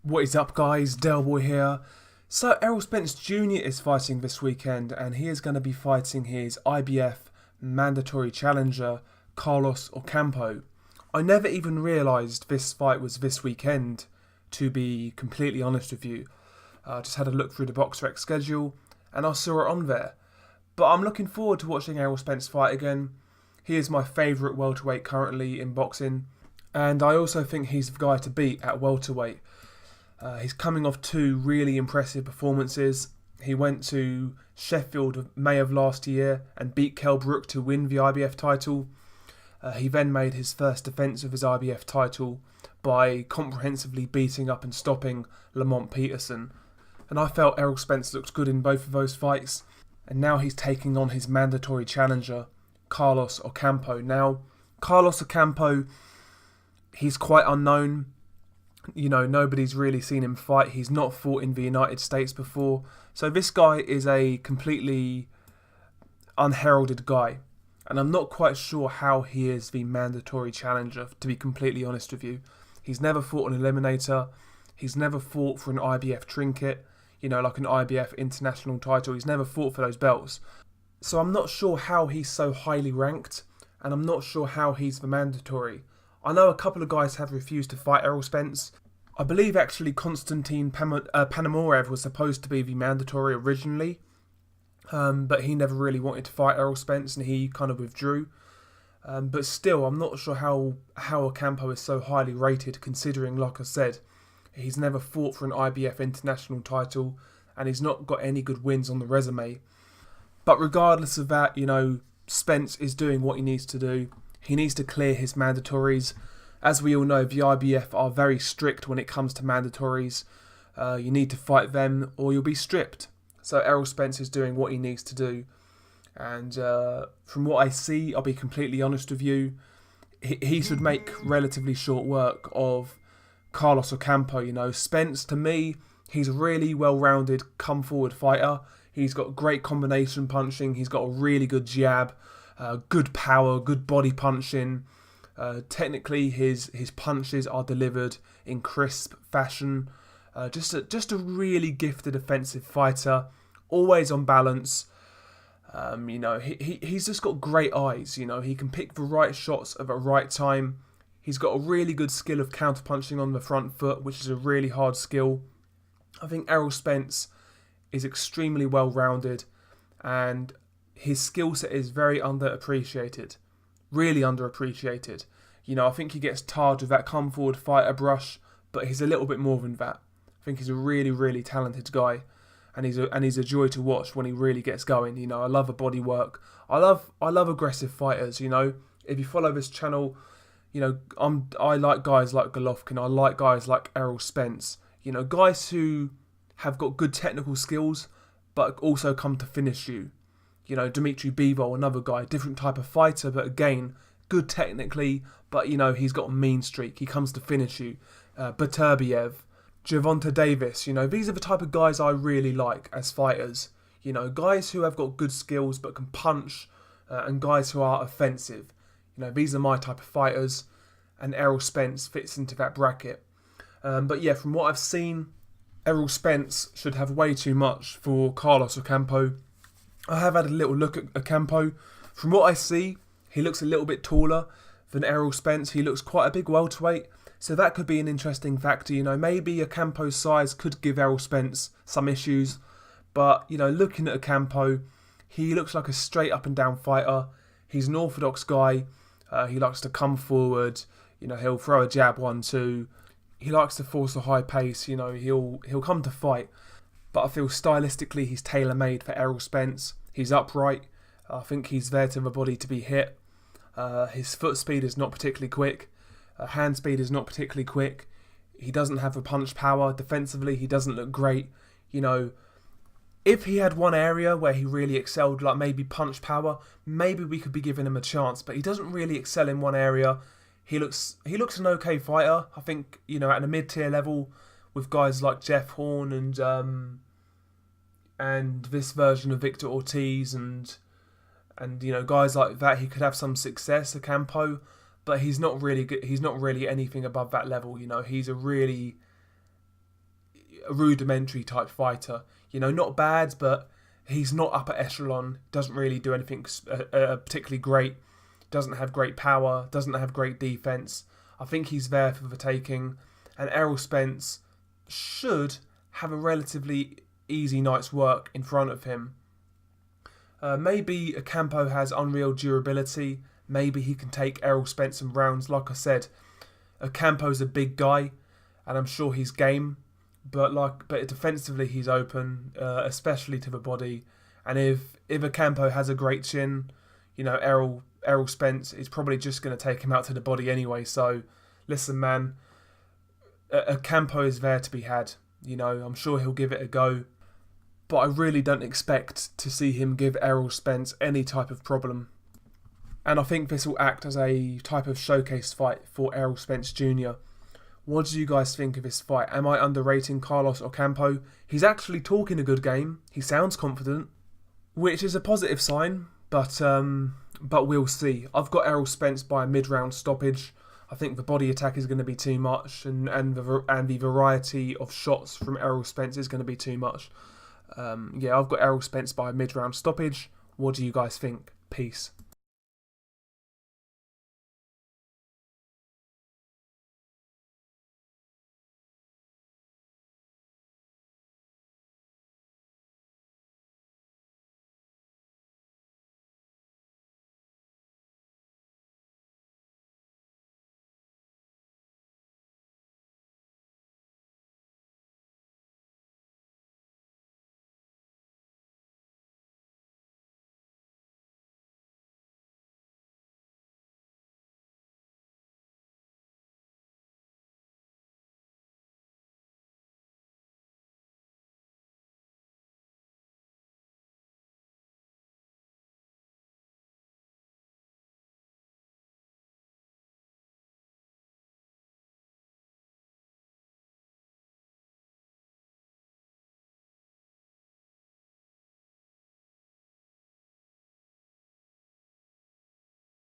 What is up, guys? Delboy here. So Errol Spence Jr. is fighting this weekend, and he is going to be fighting his IBF mandatory challenger, Carlos Ocampo. I never even realised this fight was this weekend, to be completely honest with you. I just had a look through the BoxRec schedule, and I saw it on there. But I'm looking forward to watching Errol Spence fight again. He is my favourite welterweight currently in boxing, and I also think he's the guy to beat at welterweight. He's coming off two really impressive performances. He went to Sheffield May of last year and beat Kell Brook to win the IBF title. He then made his first defence of his IBF title by comprehensively beating up and stopping Lamont Peterson. And I felt Errol Spence looked good in both of those fights. And now he's taking on his mandatory challenger, Carlos Ocampo. Now, Carlos Ocampo, he's quite unknown. You know, nobody's really seen him fight. He's not fought in the United States before. So this guy is a completely unheralded guy. And I'm not quite sure how he is the mandatory challenger, to be completely honest with you. He's never fought an eliminator. He's never fought for an IBF trinket, you know, like an IBF international title. He's never fought for those belts. So I'm not sure how he's so highly ranked, and I'm not sure how he's the mandatory. I know a couple of guys have refused to fight Errol Spence. I believe actually Konstantin Panamorev was supposed to be the mandatory originally, but he never really wanted to fight Errol Spence and he kind of withdrew. But still, I'm not sure how Ocampo is so highly rated, considering, like I said, he's never fought for an IBF international title and he's not got any good wins on the resume. But regardless of that, you know, Spence is doing what he needs to do. He needs to clear his mandatories. As we all know, the IBF are very strict when it comes to mandatories. You need to fight them or you'll be stripped. So Errol Spence is doing what he needs to do. And from what I see, I'll be completely honest with you, he should make relatively short work of Carlos Ocampo. You know, Spence, to me, he's a really well-rounded come-forward fighter. He's got great combination punching. He's got a really good jab. Good power, good body punching. Technically, his punches are delivered in crisp fashion. Just a really gifted offensive fighter, always on balance. You know, he's just got great eyes. You know, he can pick the right shots at the right time. He's got a really good skill of counterpunching on the front foot, which is a really hard skill. I think Errol Spence is extremely well-rounded, and his skill set is very underappreciated. Really underappreciated. You know, I think he gets tarred with that come forward fighter brush, but he's a little bit more than that. I think he's a really, really talented guy, and he's a joy to watch when he really gets going. You know, I love a body work. I love aggressive fighters. You know, if you follow this channel, you know, I like guys like Golovkin. I like guys like Errol Spence. You know, guys who have got good technical skills, but also come to finish you. You know, Dmitry Bivol, another guy, different type of fighter, but again, good technically, but, you know, he's got a mean streak. He comes to finish you. Beterbiev, Gervonta Davis, you know, these are the type of guys I really like as fighters. You know, guys who have got good skills but can punch, and guys who are offensive. You know, these are my type of fighters, and Errol Spence fits into that bracket. But yeah, from what I've seen, Errol Spence should have way too much for Carlos Ocampo. I have had a little look at Ocampo. From what I see, he looks a little bit taller than Errol Spence. He looks quite a big welterweight, so that could be an interesting factor. You know, maybe Ocampo's size could give Errol Spence some issues, but, you know, looking at Ocampo, he looks like a straight up and down fighter. He's an orthodox guy. He likes to come forward. You know, he'll throw a jab 1-2. He likes to force a high pace. You know, he'll come to fight. But I feel stylistically he's tailor-made for Errol Spence. He's upright. I think he's there to the body to be hit. His foot speed is not particularly quick. Hand speed is not particularly quick. He doesn't have the punch power. Defensively, he doesn't look great. You know, if he had one area where he really excelled, like maybe punch power, maybe we could be giving him a chance. But he doesn't really excel in one area. He looks an okay fighter. I think, you know, at a mid-tier level with guys like Jeff Horn and this version of Victor Ortiz and you know, guys like that, he could have some success, Ocampo, but he's not really good. He's not really anything above that level. You know, he's a really a rudimentary type fighter. You know, not bad, but he's not upper echelon. Doesn't really do anything particularly great. Doesn't have great power. Doesn't have great defense. I think he's there for the taking. And Errol Spence should have a relatively easy night's work in front of him. Maybe Ocampo has unreal durability. Maybe he can take Errol Spence some rounds. Like I said, Ocampo's a big guy, and I'm sure he's game. But defensively he's open, especially to the body. And if Ocampo has a great chin, you know, Errol Spence is probably just going to take him out to the body anyway. So, listen, man, Ocampo is there to be had. You know, I'm sure he'll give it a go. But I really don't expect to see him give Errol Spence any type of problem. And I think this will act as a type of showcase fight for Errol Spence Jr. What do you guys think of this fight? Am I underrating Carlos Ocampo? He's actually talking a good game. He sounds confident, which is a positive sign. But we'll see. I've got Errol Spence by a mid-round stoppage. I think the body attack is going to be too much, and the variety of shots from Errol Spence is going to be too much. I've got Errol Spence by a mid-round stoppage. What do you guys think? Peace.